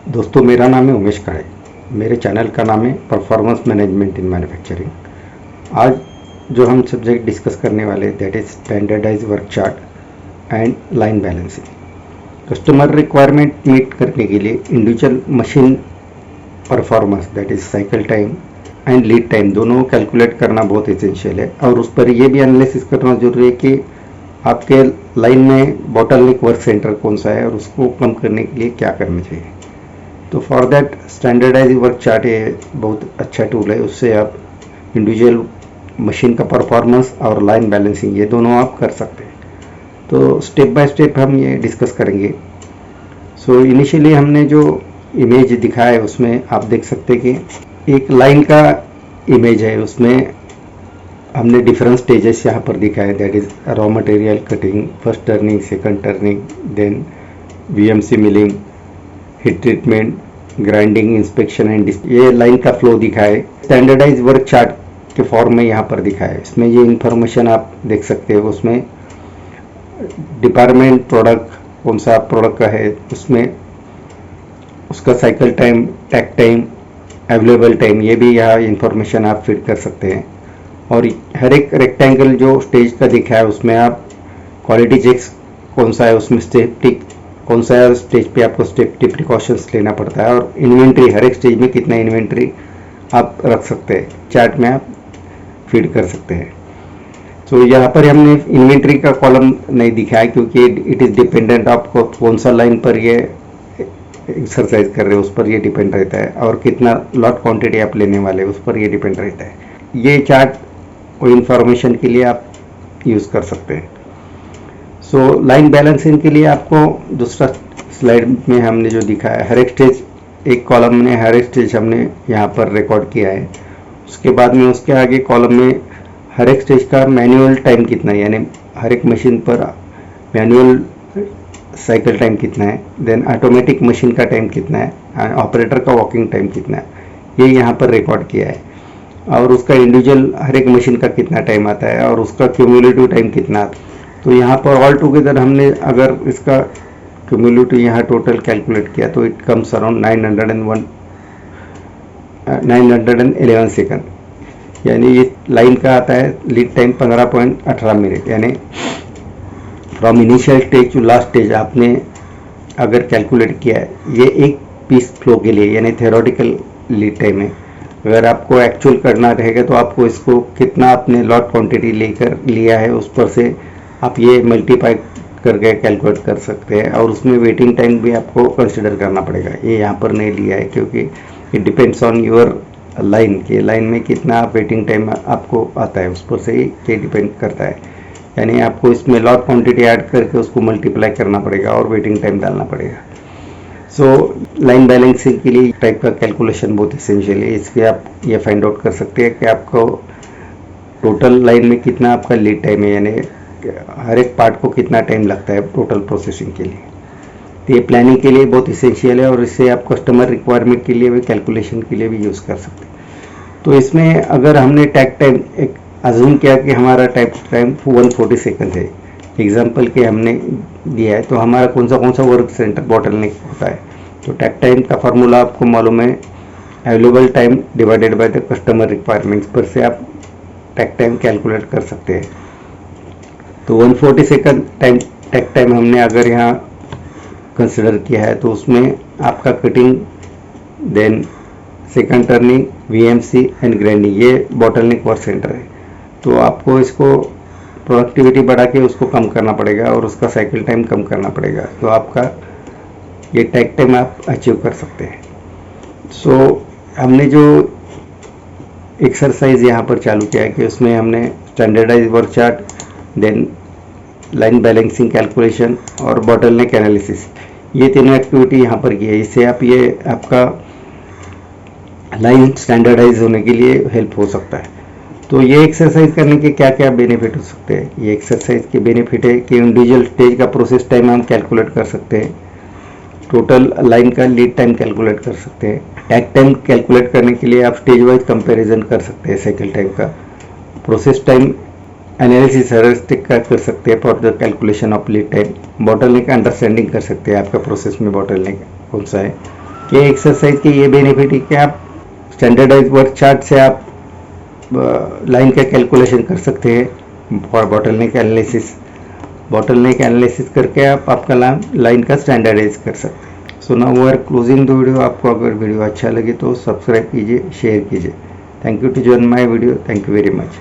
दोस्तों, मेरा नाम है उमेश काळे। मेरे चैनल का नाम है परफॉर्मेंस मैनेजमेंट इन मैन्युफैक्चरिंग। आज जो हम सब्जेक्ट डिस्कस करने वाले that is standardise work chart and line balancing. Customer requirement meet करने के लिए individual machine performance that is cycle time and lead time दोनों कैलकुलेट करना बहुत एसेंशियल है, और उस पर यह भी एनालिसिस करना जरूरी है कि आपके लाइन में बॉटलनेक वर्क सेंटर कौन सा है और उसको कम करने के लिए क्या करना चाहिए। तो for that standardise work chart ये बहुत अच्छा टूल है। उससे आप इंडिविजुअल मशीन का परफॉर्मेंस और लाइन बैलेंसिंग ये दोनों आप कर सकते हैं। तो स्टेप बाय स्टेप हम ये डिस्कस करेंगे। सो इनिशियली हमने जो इमेज दिखाया है उसमें आप देख सकते हैं कि एक लाइन का इमेज है। उसमें हमने डिफरेंट स्टेजेस यहाँ पर दिखाए, that is raw material cutting, first turning, second turning, then VMC milling, heat treatment, grinding, inspection and ये लाइन का फ्लो दिखा है। स्टैंडर्डाइज वर्क चार्ट के फॉर्म में यहाँ पर दिखा है। इसमें ये इंफॉर्मेशन आप देख सकते हो। उसमें डिपार्टमेंट, प्रोडक्ट, कौन सा प्रोडक्ट का है, उसमें उसका साइकिल टाइम, टैक टाइम, अवेलेबल टाइम, ये भी यहाँ इंफॉर्मेशन आप फिट कर सकते हैं। और हर एक रेक्टेंगल जो स्टेज का दिखा है उसमें आप क्वालिटी चेक्स कौन सा है, उसमें स्टेप कौन सा है, स्टेज पे आपको सेफ्टी प्रिकॉशंस लेना पड़ता है, और इन्वेंट्री हर एक स्टेज में कितना इन्वेंट्री आप रख सकते हैं चार्ट में आप फीड कर सकते हैं। तो यहाँ पर हमने इन्वेंट्री का कॉलम नहीं दिखाया क्योंकि इट इज़ डिपेंडेंट, आपको कौन सा लाइन पर ये एक्सरसाइज कर रहे हो उस पर ये डिपेंड रहता है, और कितना लॉट क्वांटिटी आप लेने वाले उस पर ये डिपेंड रहता है। ये चार्ट को इंफॉर्मेशन के लिए आप यूज़ कर सकते हैं। सो लाइन बैलेंसिंग के लिए आपको दूसरा स्लाइड में हमने जो दिखाया है, हर एक स्टेज एक कॉलम में हर एक स्टेज हमने यहाँ पर रिकॉर्ड किया है। उसके बाद में उसके आगे कॉलम में हर एक स्टेज का मैनुअल टाइम कितना है, यानी हर एक मशीन पर मैनुअल साइकिल टाइम कितना है, देन ऑटोमेटिक मशीन का टाइम कितना है, ऑपरेटर का वॉकिंग टाइम कितना है, ये यहाँ पर रिकॉर्ड किया है। और उसका इंडिविजुअल हर एक मशीन का कितना टाइम आता है और उसका क्यूमुलेटिव टाइम कितना आता है। तो यहाँ पर ऑल टुगेदर हमने अगर इसका क्यूमुलेटिव यहाँ टोटल कैलकुलेट किया तो इट कम्स अराउंड 911 सेकंड, यानी ये लाइन का आता है लीड टाइम 15.18 मिनट, यानी from initial stage to last stage आपने अगर कैलकुलेट किया है, ये एक पीस फ्लो के लिए यानी थ्योरेटिकल लीड टाइम है। अगर आपको एक्चुअल करना रहेगा तो आपको इसको कितना आपने लॉट क्वांटिटी लेकर लिया है उस पर से आप ये मल्टीप्लाई करके कैलकुलेट कर सकते हैं, और उसमें वेटिंग टाइम भी आपको कंसिडर करना पड़ेगा। ये यहाँ पर नहीं लिया है क्योंकि it depends on your line के लाइन में कितना वेटिंग टाइम आपको आता है उस पर से ये डिपेंड करता है। यानी आपको इसमें लॉट क्वांटिटी ऐड करके उसको मल्टीप्लाई करना पड़ेगा और वेटिंग टाइम डालना पड़ेगा। सो लाइन बैलेंसिंग के लिए टाइप का कैलकुलेशन बहुत एसेंशियल है। इसके आप ये फाइंड आउट कर सकते हैं कि आपको टोटल लाइन में कितना आपका लीड टाइम है, यानी हर एक पार्ट को कितना टाइम लगता है टोटल प्रोसेसिंग के लिए। तो ये प्लानिंग के लिए बहुत इसेंशियल है, और इससे आप कस्टमर रिक्वायरमेंट के लिए भी कैलकुलेशन के लिए भी यूज़ कर सकते हैं। तो इसमें अगर हमने टैक टाइम एक अज्यूम किया कि हमारा टैक टाइम 140 सेकंड है, एग्जाम्पल के हमने दिया है, तो हमारा कौन सा वर्क सेंटर बॉटलनेक होता है। तो टैक टाइम का फार्मूला आपको मालूम है, available time divided by the customer requirements पर से आप टैक टाइम कैलकुलेट कर सकते हैं। तो 140 सेकंड टैक टाइम हमने अगर यहाँ कंसिडर किया है तो उसमें आपका cutting, then second turning, VMC and grinding ये बॉटलनेक वर्क सेंटर है। तो आपको इसको प्रोडक्टिविटी बढ़ा के उसको कम करना पड़ेगा और उसका साइकिल टाइम कम करना पड़ेगा, तो आपका ये टैक टाइम आप अचीव कर सकते हैं। सो हमने जो एक्सरसाइज यहाँ पर चालू किया है कि उसमें हमने standardise work chart, then line balancing calculation और बॉटलनेक एनालिसिस, ये तीनों एक्टिविटी यहाँ पर की है। इससे आप ये आपका लाइन स्टैंडर्डाइज होने के लिए हेल्प हो सकता है। तो ये एक्सरसाइज करने के क्या क्या बेनिफिट हो सकते हैं। ये एक्सरसाइज के बेनिफिट है कि इंडिविजुअल स्टेज का प्रोसेस टाइम हम कैलकुलेट कर सकते हैं, टोटल लाइन का लीड टाइम कैलकुलेट कर सकते हैं, टैक टाइम कैलकुलेट करने के लिए आप स्टेज वाइज कंपैरिजन कर सकते हैं, साइकिल टाइम का प्रोसेस टाइम एनालिसिस हेरिस्टिक का कर सकते हैं for the calculation of lead time, bottleneck understanding कर सकते हैं आपका प्रोसेस में बॉटलनेक कौन सा है, ये एक्सरसाइज के ये बेनिफिट है कि आप स्टैंडर्डाइज वर्क चार्ट से आप लाइन का कैलकुलेशन कर सकते हैं फॉर बॉटलनेक एनालिसिस करके आप आपका लाइन का स्टैंडर्डाइज कर सकते हैं। So now we are closing the video. आपको अगर वीडियो अच्छा लगे तो सब्सक्राइब कीजिए, शेयर कीजिए। Thank you to join my video. Thank you very much.